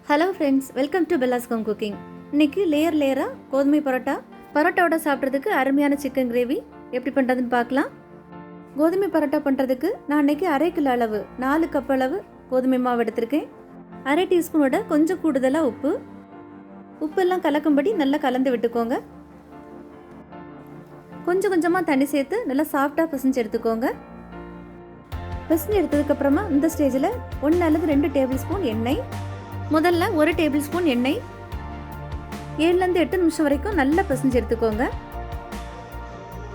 Hello friends, welcome to Bella's home cooking. இன்றைக்கி லேயராக கோதுமை பரோட்டாவோட சாப்பிட்றதுக்கு அருமையான சிக்கன் கிரேவி எப்படி பண்ணுறதுன்னு பார்க்கலாம். கோதுமை பரோட்டா பண்ணுறதுக்கு நான் இன்றைக்கி 1/2 கிலோ அளவு 4 கப் அளவு கோதுமை மாவு எடுத்திருக்கேன். 1/2 டீஸ்பூனோட கொஞ்சம் கூடுதலாக உப்பெல்லாம் கலக்கும்படி நல்லா கலந்து விட்டுக்கோங்க. கொஞ்சம் கொஞ்சமாக தண்ணி சேர்த்து நல்லா சாஃப்டாக பிசைஞ்சு எடுத்துக்கோங்க. பிசைஞ்சு எடுத்ததுக்கப்புறமா இந்த ஸ்டேஜில் 1 அல்லது 2 டேபிள் ஸ்பூன் எண்ணெய், முதல்ல 1 டேபிள் ஸ்பூன் எண்ணெய் 7லேருந்து 8 நிமிஷம் வரைக்கும் நல்லா பிசைஞ்சு எடுத்துக்கோங்க.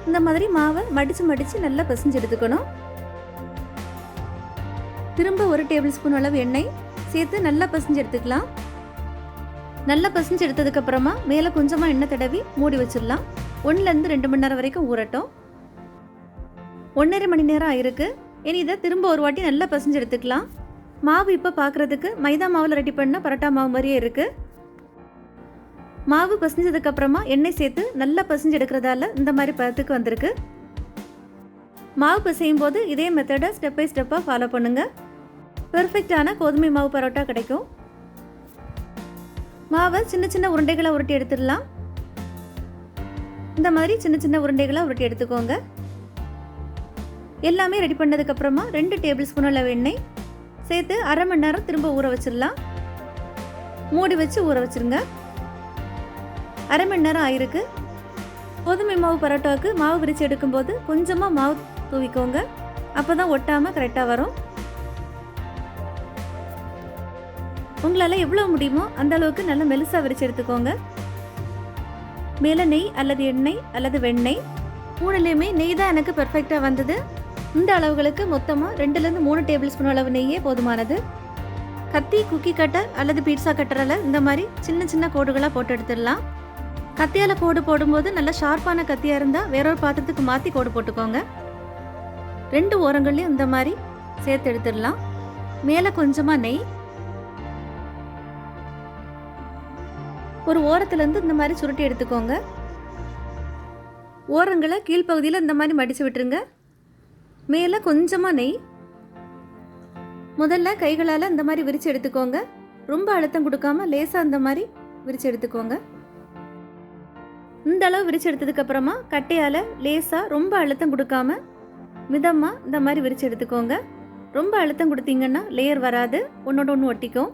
இந்த மாதிரி மாவை மடித்து நல்லா பிசைஞ்சு எடுத்துக்கணும். திரும்ப 1 டேபிள் ஸ்பூன் அளவு எண்ணெய் சேர்த்து நல்லா பிசைஞ்சு எடுத்துக்கலாம். நல்லா பிசைஞ்சு எடுத்ததுக்கப்புறமா மேலே கொஞ்சமாக எண்ணெய் தடவி மூடி வச்சிடலாம். 1லேருந்து 2 மணி நேரம் வரைக்கும் ஊறட்டும். 1.5 மணி நேரம் ஆயிருக்கு. இனி இதை திரும்ப ஒரு வாட்டி நல்லா பிசைஞ்சு எடுத்துக்கலாம். மாவு இப்போ பார்க்குறதுக்கு மைதா மாவில் ரெடி பண்ண பரோட்டா மாவு மாதிரியே இருக்குது. மாவு பசைஞ்சதுக்கப்புறமா எண்ணெய் சேர்த்து நல்லா பசைஞ்சு எடுக்கிறதால இந்த மாதிரி பதத்துக்கு வந்திருக்கு. மாவு பசையும் போது இதே மெத்தடை ஸ்டெப் பை ஸ்டெப்பாக ஃபாலோ பண்ணுங்கள். பெர்ஃபெக்டான கோதுமை மாவு பரோட்டா கிடைக்கும். மாவை சின்ன சின்ன உருண்டைகளை உருட்டி எடுத்துடலாம். இந்த மாதிரி சின்ன சின்ன உருண்டைகளை உருட்டி எடுத்துக்கோங்க. எல்லாமே ரெடி பண்ணதுக்கப்புறமா 2 டேபிள் ஸ்பூன் அளவு எண்ணெய் சேர்த்து 1/2 மணி நேரம் திரும்ப ஊற வச்சிடலாம். மூடி வச்சு ஊற வச்சுருங்க. 1/2 மணி நேரம் ஆயிருக்கு. கோதுமை மாவு பரோட்டாவுக்கு மாவு விரித்து எடுக்கும்போது கொஞ்சமாக மாவு தூவிக்கோங்க. அப்போ தான் ஒட்டாமல் கரெக்டாக வரும். உங்களால் எவ்வளோ முடியுமோ அந்த அளவுக்கு நல்லா மெலிசாக விரித்து எடுத்துக்கோங்க. மேலே நெய் அல்லது எண்ணெய் அல்லது வெண்ணெய் 3லேயுமே நெய் தான் எனக்கு பெர்ஃபெக்டாக வந்தது. இந்த அளவுகளுக்கு மொத்தமாக 2லேருந்து 3 டேபிள் ஸ்பூன் அளவு நெய்யே போதுமானது. கத்தி, குக்கி கட்டர் அல்லது பீட்சா கட்டரில் இந்த மாதிரி சின்ன சின்ன கோடுகளாக போட்டு எடுத்துடலாம். கத்தியால் கோடு போடும்போது நல்லா ஷார்ப்பான கத்தியாக இருந்தால் வேறொரு பாத்திரத்துக்கு மாற்றி கோடு போட்டுக்கோங்க. 2 ஓரங்கள்லையும் இந்த மாதிரி சேர்த்து எடுத்துடலாம். மேலே கொஞ்சமாக நெய், ஒரு ஓரத்துலேருந்து இந்த மாதிரி சுருட்டி எடுத்துக்கோங்க. ஓரங்களை கீழ்ப்பகுதியில் இந்த மாதிரி மடித்து விட்டுருங்க. மேலே கொஞ்சமாக நெய். முதல்ல கைகளால் இந்த மாதிரி விரித்து எடுத்துக்கோங்க. ரொம்ப அழுத்தம் கொடுக்காம லேசாக இந்த மாதிரி விரித்து எடுத்துக்கோங்க. இந்த அளவு விரித்து எடுத்ததுக்கப்புறமா கட்டையால் லேசாக ரொம்ப அழுத்தம் கொடுக்காம மிதமாக இந்த மாதிரி விரித்து எடுத்துக்கோங்க. ரொம்ப அழுத்தம் கொடுத்தீங்கன்னா லேயர் வராது, ஒன்றோட ஒன்று ஒட்டிக்கும்.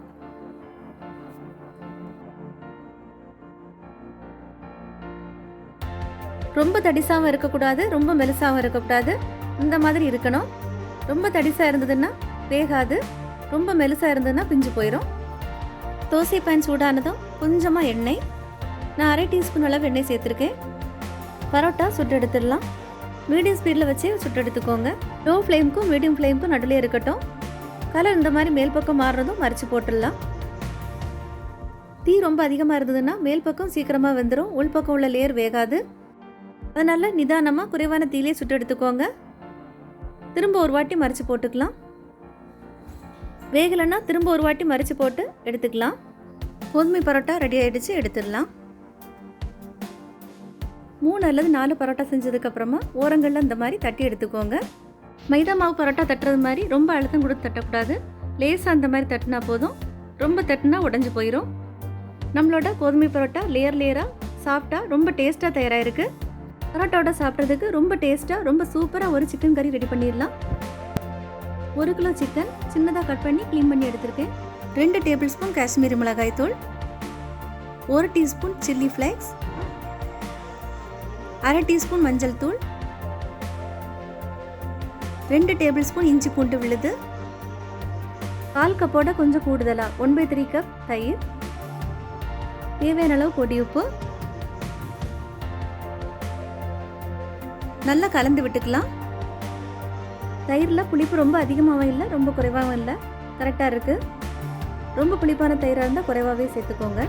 ரொம்ப தடிசாகவும் இருக்கக்கூடாது, ரொம்ப மெலிசாகவும் இருக்கக்கூடாது. இந்த மாதிரி இருக்கணும். ரொம்ப தடிசாக இருந்ததுன்னா வேகாது, ரொம்ப மெலிசாக இருந்ததுன்னா பிஞ்சு போயிடும். தோசை பேன் சூடானதும் கொஞ்சமாக எண்ணெய், நான் 1/2 டீஸ்பூன் அளவு எண்ணெய் சேர்த்துருக்கேன். பரோட்டா சுட்டு எடுத்துடலாம். மீடியம் ஸ்பீடில் வச்சு சுட்டு எடுத்துக்கோங்க. லோ ஃப்ளேமுக்கும் மீடியம் ஃப்ளேமுக்கும் நடுவில் இருக்கட்டும். கலர் இந்த மாதிரி மேல் பக்கம் மாறுறதும் மறைச்சி போட்டுடலாம். தீ ரொம்ப அதிகமாக இருந்ததுன்னா மேல் பக்கம் சீக்கிரமாக வெந்துடும், உள் பக்கம் உள்ள லேயர் வேகாது. அதனால் நிதானமாக குறைவான தீயிலே சுட்டு எடுத்துக்கோங்க. திரும்ப ஒரு வாட்டி மறைச்சி போட்டுக்கலாம். வேகலைன்னா திரும்ப ஒரு வாட்டி மறைச்சி போட்டு எடுத்துக்கலாம். கோதுமை பரோட்டா ரெடி ஆகிடுச்சு, எடுத்துடலாம். 3 அல்லது 4 பரோட்டா செஞ்சதுக்கப்புறமா ஓரங்களில் இந்த மாதிரி தட்டி எடுத்துக்கோங்க. மைதா மாவு பரோட்டா தட்டுறது மாதிரி ரொம்ப அழுத்தம் கொடுத்து தட்டக்கூடாது. லேசாக அந்த மாதிரி தட்டினா போதும். ரொம்ப தட்டினா உடஞ்சி போயிடும். நம்மளோட கோதுமை பரோட்டா லேயராக சாஃப்டாக ரொம்ப டேஸ்ட்டாக தயாராகிருக்கு. பரோட்டாவோட சாப்பிட்றதுக்கு ரொம்ப டேஸ்ட்டாக ரொம்ப சூப்பராக ஒரு சிக்கன் கறி ரெடி பண்ணிடலாம். 1 கிலோ சிக்கன் சின்னதாக கட் பண்ணி க்ளீன் பண்ணி எடுத்திருக்கேன். 2 டேபிள் ஸ்பூன் காஷ்மீரி மிளகாய் தூள், 1 டீஸ்பூன் சில்லி ஃப்ளேக்ஸ், 1/2 டீஸ்பூன் மஞ்சள் தூள், 2 டேபிள் ஸ்பூன் இஞ்சி பூண்டு விழுது, 1/4 கப்போட கொஞ்சம் கூடுதலாக 1/3 கப் தயிர், தேவையான அளவு பொடி உப்பு. நல்லா கலந்து விட்டுக்கலாம். தயிரில் புளிப்பு ரொம்ப அதிகமாகவும் இல்லை, ரொம்ப குறைவாகவும் இல்லை, கரெக்டாக இருக்குது. ரொம்ப புளிப்பான தயிராக இருந்தால் குறைவாகவே சேர்த்துக்கோங்க.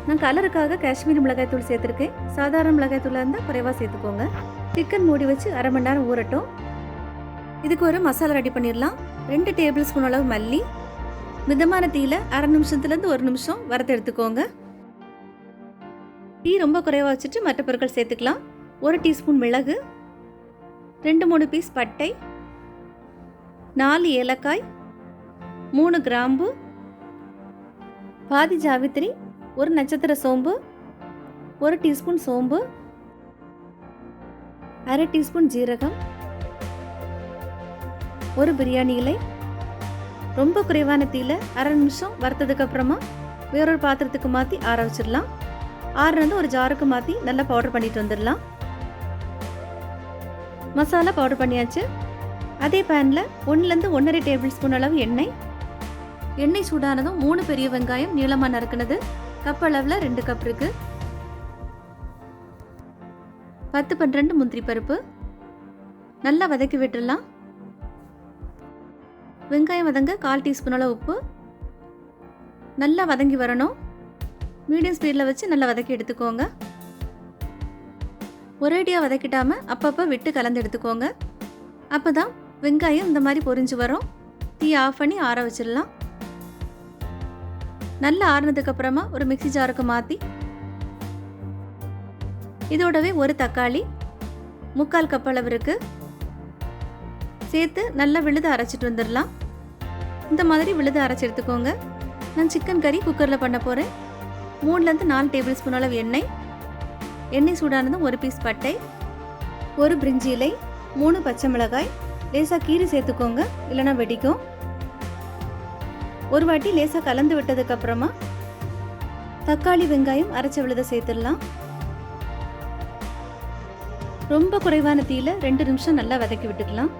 நான் கலருக்காக காஷ்மீரி மிளகாய் தூள் சேர்த்துருக்கேன். சாதாரண மிளகாய் தூளாக இருந்தால் குறைவாக சேர்த்துக்கோங்க. சிக்கன் மூடி வச்சு 1/2 மணி நேரம் ஊறட்டும். இதுக்கு ஒரு மசாலா ரெடி பண்ணிடலாம். 2 டேபிள் ஸ்பூன் அளவு மல்லி மிதமான தீயில் 1/2 நிமிஷத்துலேருந்து 1 நிமிஷம் வறுத்து எடுத்துக்கோங்க. தீ ரொம்ப குறைவாக வச்சுட்டு மற்ற பொருட்கள் சேர்த்துக்கலாம். 1 டீஸ்பூன் மிளகு, 2-3 பீஸ் பட்டை, 4 ஏலக்காய், 3 கிராம்பு, பாதி ஜாவித்திரி, ஒரு நட்சத்திர சோம்பு, 1 டீஸ்பூன் சோம்பு, அரை டீஸ்பூன் ஜீரகம், ஒரு பிரியாணி இலை. ரொம்ப குறைவான தீயில அரை நிமிஷம் வறுத்ததுக்கு அப்புறமா வேறொரு பாத்திரத்துக்கு மாற்றி ஆற வச்சிடலாம். ஆறுனது ஒரு ஜாருக்கு மாற்றி நல்லா பவுடர் பண்ணிட்டு வந்துடலாம். மசாலா பவுடர் பண்ணியாச்சு. அதே பேனில் 1லேருந்து 1.5 டேபிள் ஸ்பூன் அளவு எண்ணெய். எண்ணெய் சூடானதும் 3 பெரிய வெங்காயம் நீளமாக நறுக்குனது கப் அளவில் 2 கப் இருக்கு. 10-12 முந்திரி பருப்பு நல்லா வதக்கி விட்டுடலாம். வெங்காயம் வதங்க 1/4 டீஸ்பூன் அளவு உப்பு. நல்லா வதங்கி வரணும். மீடியம் ஸ்பீடில் வச்சு நல்லா வதக்கி எடுத்துக்கோங்க. ஒரேடியாக வதக்கிட்டாமல் அப்பப்போ விட்டு கலந்து எடுத்துக்கோங்க. அப்போ தான் வெங்காயம் இந்த மாதிரி பொரிஞ்சு வரும். தீ ஆஃப் பண்ணி ஆற வச்சிடலாம். நல்லா ஆறுனதுக்கப்புறமா ஒரு மிக்ஸி ஜாருக்கு மாற்றி இதோடவே ஒரு தக்காளி 3/4 கப் அளவு இருக்குது சேர்த்து நல்லா விழுது அரைச்சிட்டு வந்துடலாம். இந்த மாதிரி விழுது அரைச்சி எடுத்துக்கோங்க. நான் சிக்கன் கறி குக்கரில் பண்ண போகிறேன். 3லேருந்து 4 டேபிள் ஸ்பூன் அளவு எண்ணெய். எண்ணெய் சூடானதும் 1 பீஸ் பட்டை, 1 பிரிஞ்சி இலை, 3 பச்சை மிளகாய் லேசாக கீரி சேர்த்துக்கோங்க, இல்லைனா வெடிக்கும். ஒரு வாட்டி லேசாக கலந்து விட்டதுக்கப்புறமா தக்காளி வெங்காயம் அரைச்ச விழுதை சேர்த்துடலாம். ரொம்ப குறைவான தீயில 2 நிமிஷம் நல்லா வதக்கி விட்டுக்கலாம்.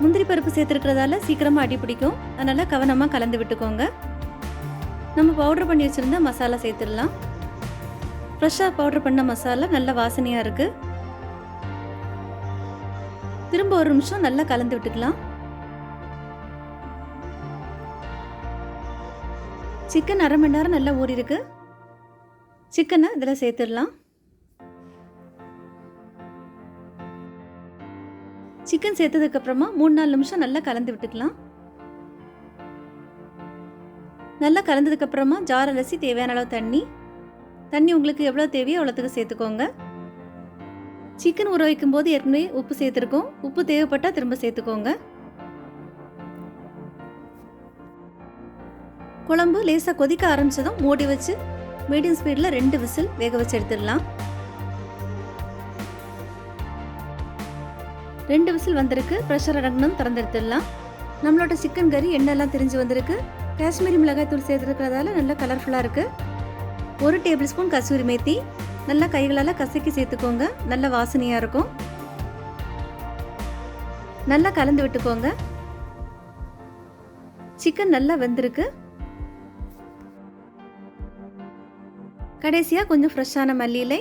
முந்திரி பருப்பு சேர்த்துருக்கிறதால சீக்கிரமாக அடி பிடிக்கும். அதனால் கவனமாக கலந்து விட்டுக்கோங்க. நம்ம பவுடர் பண்ணி வச்சுருந்த மசாலா சேர்த்துடலாம். ஃப்ரெஷ்ஷாக பவுடர் பண்ண மசாலா நல்ல வாசனையாக இருக்குது. திரும்ப 1 நிமிஷம் நல்லா கலந்து விட்டுக்கலாம். சிக்கன் அரை மணி நேரம் நல்லா ஊறி இருக்கு. சிக்கனை இதில் சேர்த்துடலாம். சிக்கன் சேர்த்ததுக்கப்புறமா 3-4 நிமிஷம் நல்லா கலந்து விட்டுக்கலாம். நல்லா கலந்ததுக்கப்புறமா ஜார் அலசி தேவையான அளவு தண்ணி உங்களுக்கு எவ்வளோ தேவையோ அவ்வளோத்துக்கு சேர்த்துக்கோங்க. சிக்கன் ஊற வைக்கும் போது ஏற்கனவே உப்பு சேர்த்துருக்கோம். உப்பு தேவைப்பட்டால் திரும்ப சேர்த்துக்கோங்க. குழம்பு லேசாக கொதிக்க ஆரம்பிச்சதும் மூடி வச்சு மீடியம் ஸ்பீடில் 2 விசில் வேக வச்சு எடுத்துடலாம். 2 விசில் வந்திருக்கு. ப்ரெஷர் அடங்கணும், திறந்து எடுத்துடலாம். நம்மளோட சிக்கன் கறி எண்ணெய்லாம் திரிஞ்சு வந்திருக்கு. காஷ்மீரி மிளகாய் தூள் சேர்த்துருக்கிறதால நல்லா கலர்ஃபுல்லாக இருக்குது. 1 டேபிள் ஸ்பூன் கசூரி மேத்தி நல்லா கைகளால் கசக்கி சேர்த்துக்கோங்க. நல்ல வாசனையாக இருக்கும். நல்லா கலந்து விட்டுக்கோங்க. சிக்கன் நல்லா வெந்திருக்கு. கடைசியாக கொஞ்சம் ஃப்ரெஷ்ஷான மல்லி இலை.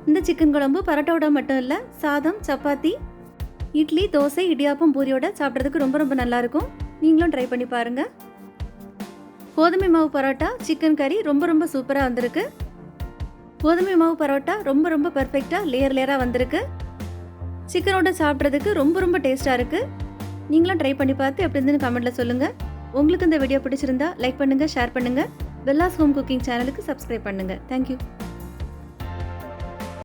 இந்த சிக்கன் குழம்பு பரோட்டாவோட மட்டும் இல்லை, சாதம், சப்பாத்தி, இட்லி, தோசை, இடியாப்பம், பூரியோட சாப்பிட்றதுக்கு ரொம்ப ரொம்ப நல்லாயிருக்கும். நீங்களும் ட்ரை பண்ணி பாருங்கள். கோதுமை மாவு பரோட்டா, சிக்கன் கறி ரொம்ப ரொம்ப சூப்பராக வந்திருக்கு. கோதுமை மாவு பரோட்டா ரொம்ப ரொம்ப பர்ஃபெக்டாக லேயராக வந்திருக்கு. சிக்கனோட சாப்பிட்றதுக்கு ரொம்ப ரொம்ப டேஸ்ட்டாக இருக்குது. நீங்களும் ட்ரை பண்ணி பார்த்து எப்படி இருந்துன்னு கமெண்ட்டில் சொல்லுங்கள். உங்களுக்கு இந்த வீடியோ பிடிச்சிருந்தா லைக் பண்ணுங்கள், ஷேர் பண்ணுங்கள். பெல்லாஸ் ஹோம் குக்கிங் சேனலுக்கு சப்ஸ்கிரைப் பண்ணுங்கள். தேங்க்யூ.